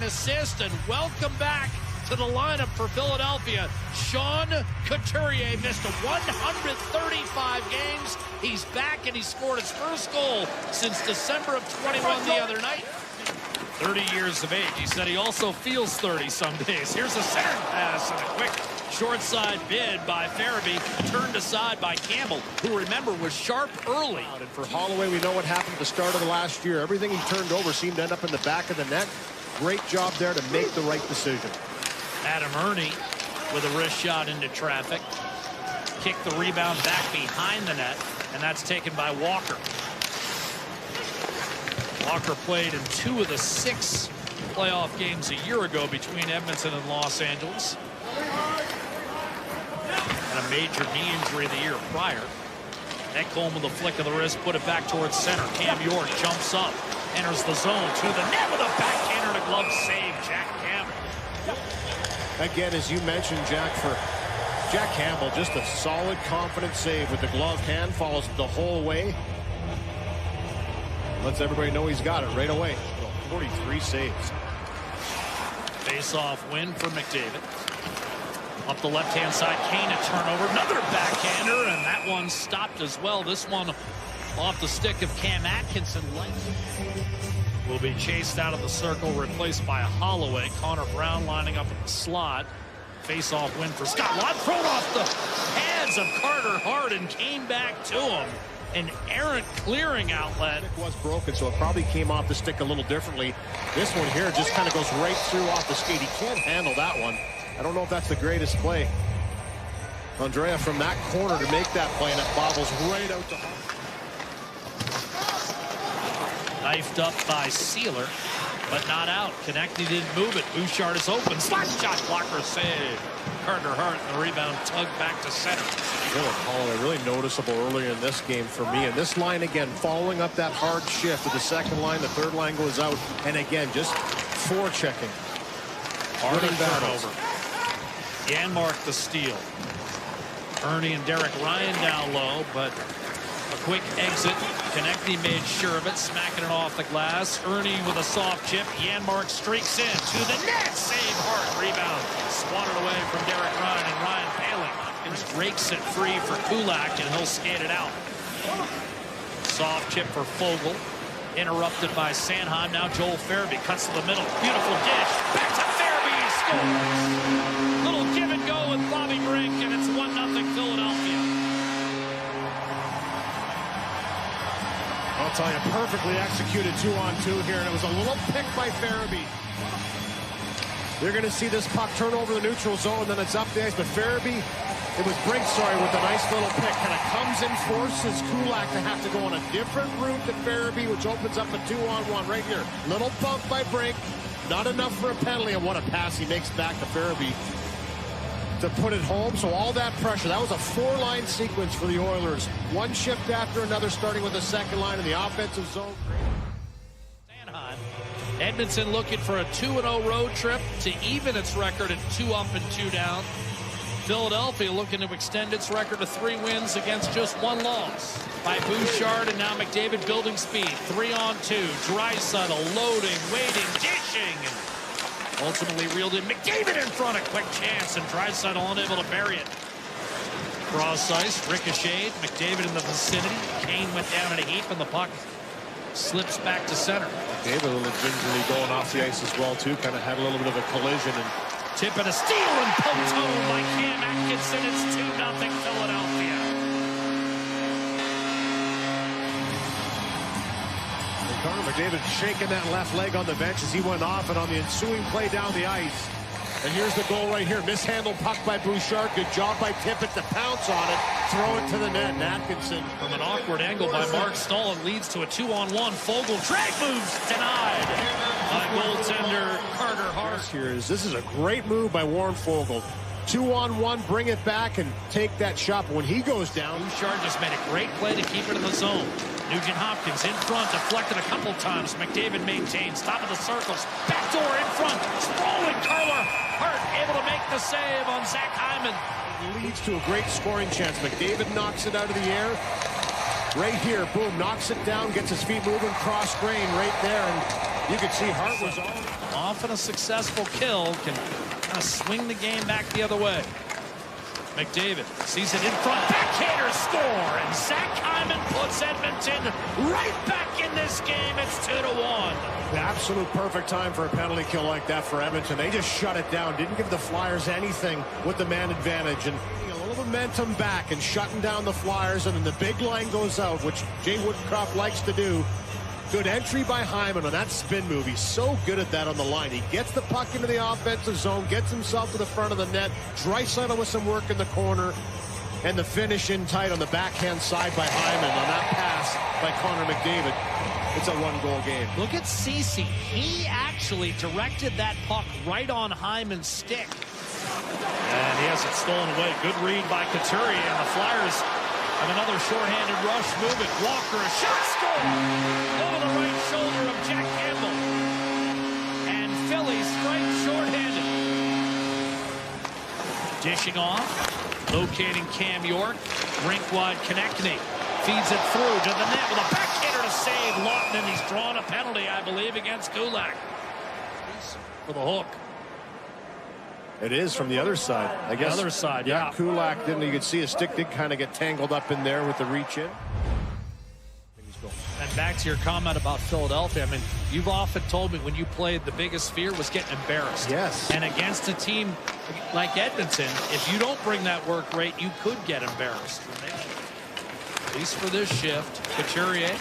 assist, and welcome back to the lineup for Philadelphia. Sean Couturier missed 135 games. He's back, and he scored his first goal since December of 21 the other night. 30 years of age. He said he also feels 30 some days. Here's a center pass and a quick short side bid by Farabee, turned aside by Campbell, who, remember, was sharp early. And for Holloway, we know what happened at the start of the last year. Everything he turned over seemed to end up in the back of the net. Great job there to make the right decision. Adam Ernie with a wrist shot into traffic. Kicked the rebound back behind the net, and that's taken by Walker. Walker played in 2 of the 6 playoff games a year ago between Edmonton and Los Angeles. And a major knee injury the year prior. Ekholm with a flick of the wrist, put it back towards center. Cam York jumps up, enters the zone to the net with a backhander and a glove save. Jack Campbell. Again, as you mentioned, Jack, for Jack Campbell, just a solid, confident save with the glove hand, follows the whole way. Lets everybody know he's got it right away. 43 saves. Face-off win for McDavid. Up the left-hand side, Kane a turnover. Another backhander, and that one stopped as well. This one off the stick of Cam Atkinson. Will be chased out of the circle, replaced by Holloway. Connor Brown lining up in the slot. Face-off win for Scott Lott. Thrown off the pads of Carter Hart and came back to him. An errant clearing outlet. It was broken, so it probably came off the stick a little differently. This one here just kind of goes right through off the skate. He can't handle that one. I don't know if that's the greatest play. Andrea from that corner to make that play, and it bobbles right out to Hart. Knifed up by Sealer, but not out. Konechny didn't move it. Bouchard is open. Slap shot, blocker save. Carter Hart, the rebound tugged back to center. Philip Holloway really noticeable earlier in this game for me. And this line again, following up that hard shift with the second line, the third line goes out. And again, just forechecking. Harder turnover. Janmark the steal. Ernie and Derek Ryan down low, but a quick exit. Konechny made sure of it, smacking it off the glass. Ernie with a soft chip. Janmark streaks in to the net. Save Hart. Rebound. Swatted away from Derek Ryan and Ryan Paling. Rakes it free for Kulak, and he'll skate it out. Soft chip for Fogle. Interrupted by Sanheim. Now Joel Farabee cuts to the middle. Beautiful dish. Back to Farabee. He scores. Little give and go with Bobby Brink, and it's 1-0 Philadelphia. I'll tell you, perfectly executed 2-on-2 here, and it was a little pick by Farabee. You're going to see this puck turn over the neutral zone, and then it's up the ice, but Farabee, it was Brink, sorry, with a nice little pick, kind of comes in, forces Kulak to have to go on a different route than Farabee, which opens up a 2-on-1 right here. Little bump by Brink, not enough for a penalty, and what a pass he makes back to Farabee to put it home. So all that pressure, that was a 4-line sequence for the Oilers. One shift after another, starting with the second line in the offensive zone. Sanheim. Edmonton looking for a 2-0 road trip to even its record at 2 up and 2 down. Philadelphia looking to extend its record to 3 wins against just 1 loss. By Bouchard, and now McDavid building speed. 3-on-2. Draisaitl loading, waiting, dishing. And ultimately reeled in. McDavid in front. A quick chance, and Draisaitl unable to bury it. Cross ice, ricocheted. McDavid in the vicinity. Kane went down in a heap, and the puck slips back to center. David a little gingerly going off the ice as well, too. Kind of had a little bit of a collision. And tip and a steal, and poked home by Cam Atkinson. It's 2-0 Philadelphia. And Connor McDavid shaking that left leg on the bench as he went off, and on the ensuing play down the ice. And here's the goal right here. Mishandled puck by Bouchard. Good job by Tippett to pounce on it. Throw it to the net. And Atkinson. From an awkward angle by Mark Stahl, it leads to a 2-on-1. Fogle drag moves denied by goaltender Carter Hart. This is a great move by Warren Fogle. 2-on-1, bring it back and take that shot. But when he goes down, Bouchard just made a great play to keep it in the zone. Nugent Hopkins in front, deflected a couple times. McDavid maintains, top of the circles. Backdoor in front, sprawling Carter Hart able to make the save on Zach Hyman. It leads to a great scoring chance. McDavid knocks it out of the air. right here, boom, knocks it down, gets his feet moving, cross grain right there, and you can see Hart was on. Often a successful kill can kind of swing the game back the other way. McDavid sees it in front, backhander score, and Zach Hyman puts Edmonton right back in this game. It's 2-1. The absolute perfect time for a penalty kill like that for Edmonton. They just shut it down, didn't give the Flyers anything with the man advantage, and a little momentum back and shutting down the Flyers, and then the big line goes out, which Jay Woodcroft likes to do. Good entry by Hyman on that spin move. He's so good at that on the line. He gets the puck into the offensive zone, gets himself to the front of the net. Draisaitl with some work in the corner, and the finish in tight on the backhand side by Hyman on that pass by Connor McDavid. It's a one-goal game. Look at Ceci. He actually directed that puck right on Hyman's stick. And he has it stolen away. Good read by Couturier, and the Flyers have another shorthanded rush moving. Walker, a shot, score! Over the right shoulder of Jack Campbell. And Philly straight shorthanded. Dishing off, locating Cam York. Rink-wide Konechny. Feeds it through to the net with a backhander to save Lawton, and he's drawn a penalty, I believe, against Kulak. For the hook. It is from the other side. I guess. The other side, yeah. Kulak didn't. You could see his stick did kind of get tangled up in there with the reach in. And back to your comment about Philadelphia. I mean, you've often told me when you played, the biggest fear was getting embarrassed. Yes. And against a team like Edmonton, if you don't bring that work rate, you could get embarrassed. At least for this shift. Couturier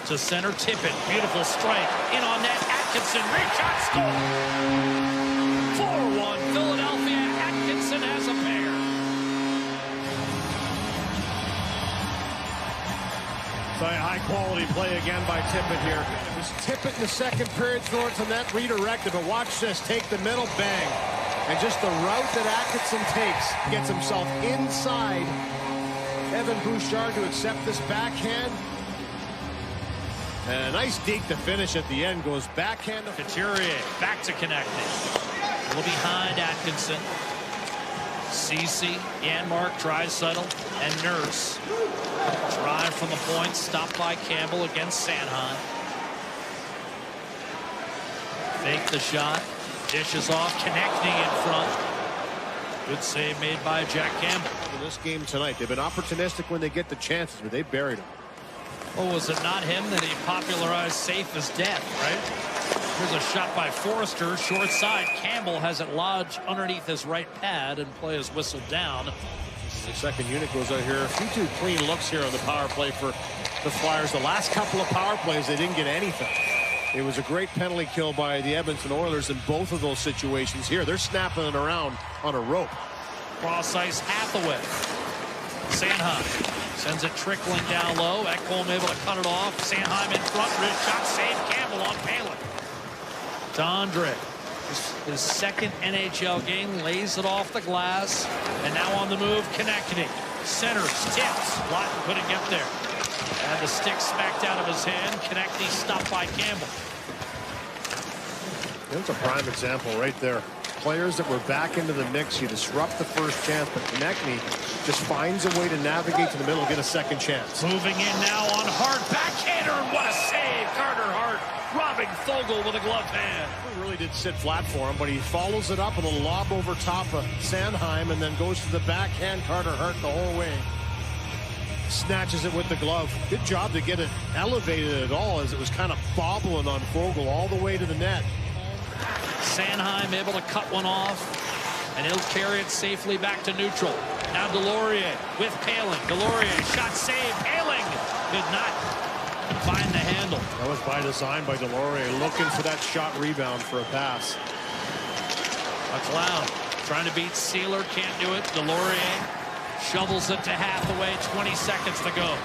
to center, Tippett. Beautiful strike. In on net, Atkinson. Reach shot, score! 4-1 Philadelphia. Atkinson has a pair. So high quality play again by Tippett here. It was Tippett in the second period towards the net, redirected, but watch this, take the middle, bang. And just the route that Atkinson takes gets himself inside Evan Bouchard to accept this backhand. And a nice deke to finish at the end, goes backhand to Couturier, back to Konechny. A little behind Atkinson. Ceci, Janmark, Draisaitl, and Nurse. Drive from the point, stopped by Campbell against Sanheim. Fake the shot, dishes off, Konechny in front. Good save made by Jack Campbell. In this game tonight, they've been opportunistic when they get the chances, but they buried him. Oh, was it not him that he popularized safe as death, right? Here's a shot by Forrester, short side. Campbell has it lodged underneath his right pad, and play is whistled down. The second unit goes out here. A few too clean looks here on the power play for the Flyers. The last couple of power plays, they didn't get anything. It was a great penalty kill by the Edmonton Oilers in both of those situations. Here, they're snapping it around on a rope. Cross ice Hathaway. Sanheim sends it trickling down low. Ekholm able to cut it off. Sanheim in front. Wrist shot save. Campbell on Palin. Dondre, his second NHL game, lays it off the glass. And now on the move, Konechny. Centers, tips. Lawton couldn't get there. Had the stick smacked out of his hand. Konechny stopped by Campbell. That's a prime example right there. Players that were back into the mix, you disrupt the first chance, but Konechny just finds a way to navigate to the middle and get a second chance. Moving in now on Hart, backhander, and what a save! Carter Hart robbing Fogle with a glove hand. He really did sit flat for him, but he follows it up with a lob over top of Sanheim and then goes to the backhand. Carter Hart the whole way. Snatches it with the glove. Good job to get it elevated at all, as it was kind of bobbling on Fogle all the way to the net. Sanheim able to cut one off, and he'll carry it safely back to neutral. Now Delorier with Palin. Delorier shot save. Palin did not find the handle. That was by design by Delorier, looking for that shot rebound for a pass. McLeod trying to beat Sealer, can't do it. Delorier shovels it to Hathaway. 20 seconds to go.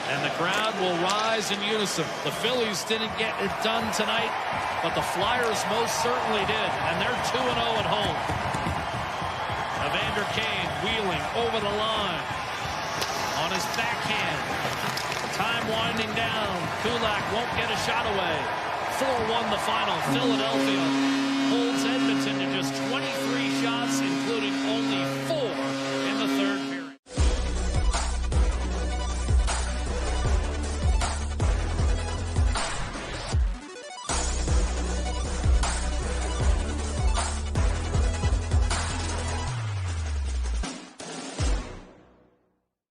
And the crowd will rise in unison. The Phillies didn't get it done tonight, but the Flyers most certainly did, and they're 2-0 at home. Evander Kane wheeling over the line on his backhand. Time winding down. Kulak won't get a shot away. 4-1 the final. Philadelphia holds Edmonton to just 23 shots, including only 4